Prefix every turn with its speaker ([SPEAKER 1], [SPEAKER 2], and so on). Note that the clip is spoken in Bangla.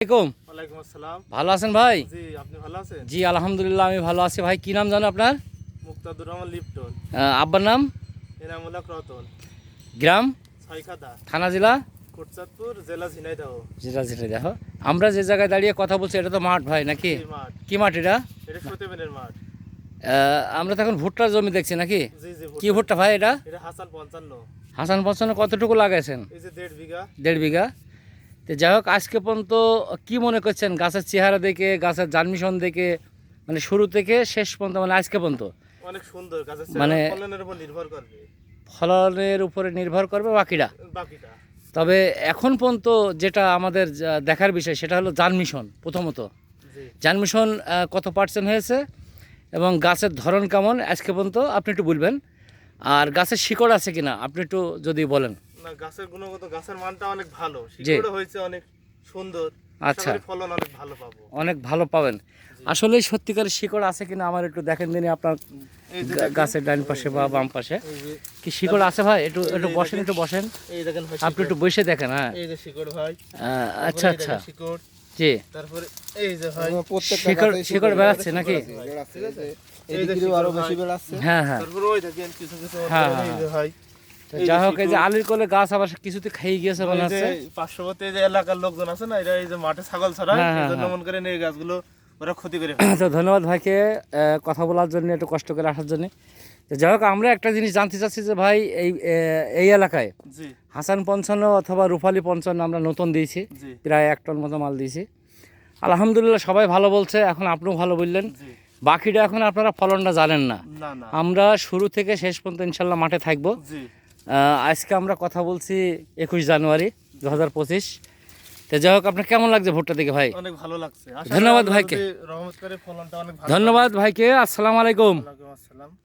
[SPEAKER 1] ওয়ালাইকুম আসসালাম।
[SPEAKER 2] ভালো আছেন ভাই?
[SPEAKER 1] জি, আপনি ভালো আছেন?
[SPEAKER 2] জি আলহামদুলিল্লাহ আমি ভালো আছি ভাই। কি নাম জানো আপনার?
[SPEAKER 1] মুক্তাদুর রহমান লিপ্টন।
[SPEAKER 2] আব্বার নাম?
[SPEAKER 1] এনামুল্লাহ রতন।
[SPEAKER 2] গ্রাম?
[SPEAKER 1] ছয়খাদা,
[SPEAKER 2] থানা জেলা?
[SPEAKER 1] কোটচাঁদপুর, জেলা ঝিনাইদহ।
[SPEAKER 2] জেলা যেটা দেখো আমরা যে জায়গায় দাঁড়িয়ে কথা বলছি এটা তো মাঠ ভাই নাকি?
[SPEAKER 1] এই মাঠ,
[SPEAKER 2] কি মাঠ এটা?
[SPEAKER 1] এটা সতেবেনের মাঠ।
[SPEAKER 2] আমরা তো এখন ভুট্টার জমি দেখছি নাকি?
[SPEAKER 1] জি জি।
[SPEAKER 2] কি ভুট্টা ভাই এটা?
[SPEAKER 1] এটা হাসান 55।
[SPEAKER 2] হাসান পঞ্চান্ন কতটুকু লাগাইছেন?
[SPEAKER 1] এই যে 1.5 বিঘা।
[SPEAKER 2] 1.5 বিঘা। তো যাই হোক আজকে পর্যন্ত কি মনে করছেন গাছের চেহারা দেখে, গাছের জার্মিশন দেখে, মানে শুরু থেকে শেষ পর্যন্ত, মানে আজকে পর্যন্ত
[SPEAKER 1] অনেক সুন্দর, গাছের
[SPEAKER 2] মানে
[SPEAKER 1] ফলনের উপর নির্ভর করবে।
[SPEAKER 2] ফলনের উপরে নির্ভর করবে বাকিটা।
[SPEAKER 1] বাকিটা
[SPEAKER 2] তবে এখন পর্যন্ত যেটা আমাদের দেখার বিষয় সেটা হলো জার্মিশন। প্রথমত
[SPEAKER 1] জি।
[SPEAKER 2] জার্মিশন কত পার্সেন্ট হয়েছে এবং গাছের ধরন কেমন আজকে পর্যন্ত আপনি একটু বলবেন। আর গাছের শিকড় আছে কিনা আপনি একটু যদি বলেন।
[SPEAKER 1] না, গাছের গুণগত, গাছের মানটা অনেক ভালো, শিকড়ও হয়েছে অনেক সুন্দর।
[SPEAKER 2] আচ্ছা,
[SPEAKER 1] ফলন অনেক ভালো পাবো।
[SPEAKER 2] অনেক ভালো পাবেন। আসলে সত্যিকারের শিকড় আছে কিনা আমার একটু দেখেন দিন আপনার
[SPEAKER 1] এই যে
[SPEAKER 2] গাছের ডান পাশে বা বাম পাশে
[SPEAKER 1] এই যে
[SPEAKER 2] কি শিকড় আছে ভাই? একটু একটু বসেন, একটু বসেন,
[SPEAKER 1] এই দেখেন ভাই,
[SPEAKER 2] আপনি একটু বসে দেখেন। হ্যাঁ,
[SPEAKER 1] এই যে শিকড় ভাই।
[SPEAKER 2] আচ্ছা
[SPEAKER 1] তারপরে এই
[SPEAKER 2] আচ্ছা,
[SPEAKER 1] দেখেন শিকড়।
[SPEAKER 2] জি।
[SPEAKER 1] তারপরে এই যে ভাই
[SPEAKER 2] শিকড় শিকড় বেড়াচ্ছে নাকি?
[SPEAKER 1] ঠিক আছে,
[SPEAKER 3] এদিকেও আরো বেশি বেড়াচ্ছে।
[SPEAKER 2] হ্যাঁ হ্যাঁ।
[SPEAKER 1] তারপরে ওই দেখেন কিছু কিছু
[SPEAKER 2] হ্যাঁ,
[SPEAKER 1] এই যে ভাই,
[SPEAKER 2] তো যাই হোক এই যে আলির কোলে গাছ আবার কিছুতে খেয়ে গিয়েছে মনে
[SPEAKER 1] এই যে
[SPEAKER 2] হচ্ছে।
[SPEAKER 1] পার্শ্ববর্তী যে এলাকার লোকজন আছে না, এরা এই যে মাঠে ছাগল ছড়ায়,
[SPEAKER 2] হ্যাঁ, হ্যাঁ,
[SPEAKER 1] এই জন্য
[SPEAKER 2] হ্যাঁ।
[SPEAKER 1] মন করে এই গাছগুলো ওরা ক্ষতি করে ফেলে।
[SPEAKER 2] তো ধন্যবাদ ভাইকে কথা বলার জন্য, একটু কষ্ট করে আসার জন্য। তো যাই হোক আমরা একটা জিনিস জানতে চাচ্ছি যে ভাই এই এলাকায়
[SPEAKER 1] জি
[SPEAKER 2] হাসান 55 অথবা রূপালী 55 আমরা নতুন দিয়েছি,
[SPEAKER 1] জি
[SPEAKER 2] প্রায় 1 টন মতো মাল দিয়েছি। আলহামদুলিল্লাহ সবাই ভালো বলছে। এখন আপনিও ভালো বললেন,
[SPEAKER 1] জি।
[SPEAKER 2] বাকিটা এখন আপনারা ফলনটা জানেন না।
[SPEAKER 1] না না।
[SPEAKER 2] আমরা শুরু থেকে শেষ পর্যন্ত ইনশাল্লাহ মাঠে থাকবো।
[SPEAKER 1] জি
[SPEAKER 2] আজকে আমরা কথা বলছি 21 জানুয়ারি 2025। তো যাই হোক আপনার কেমন লাগছে ভুট্টা থেকে ভাই?
[SPEAKER 1] অনেক ভালো লাগছে।
[SPEAKER 2] ধন্যবাদ
[SPEAKER 1] আল্লাহ
[SPEAKER 2] ভাইকে।
[SPEAKER 1] যদি রহমত করে ফলনটা অনেক ভালো।
[SPEAKER 2] ধন্যবাদ ভাইকে। আসসালামু আলাইকুম।
[SPEAKER 1] ওয়ালাইকুম আসসালাম।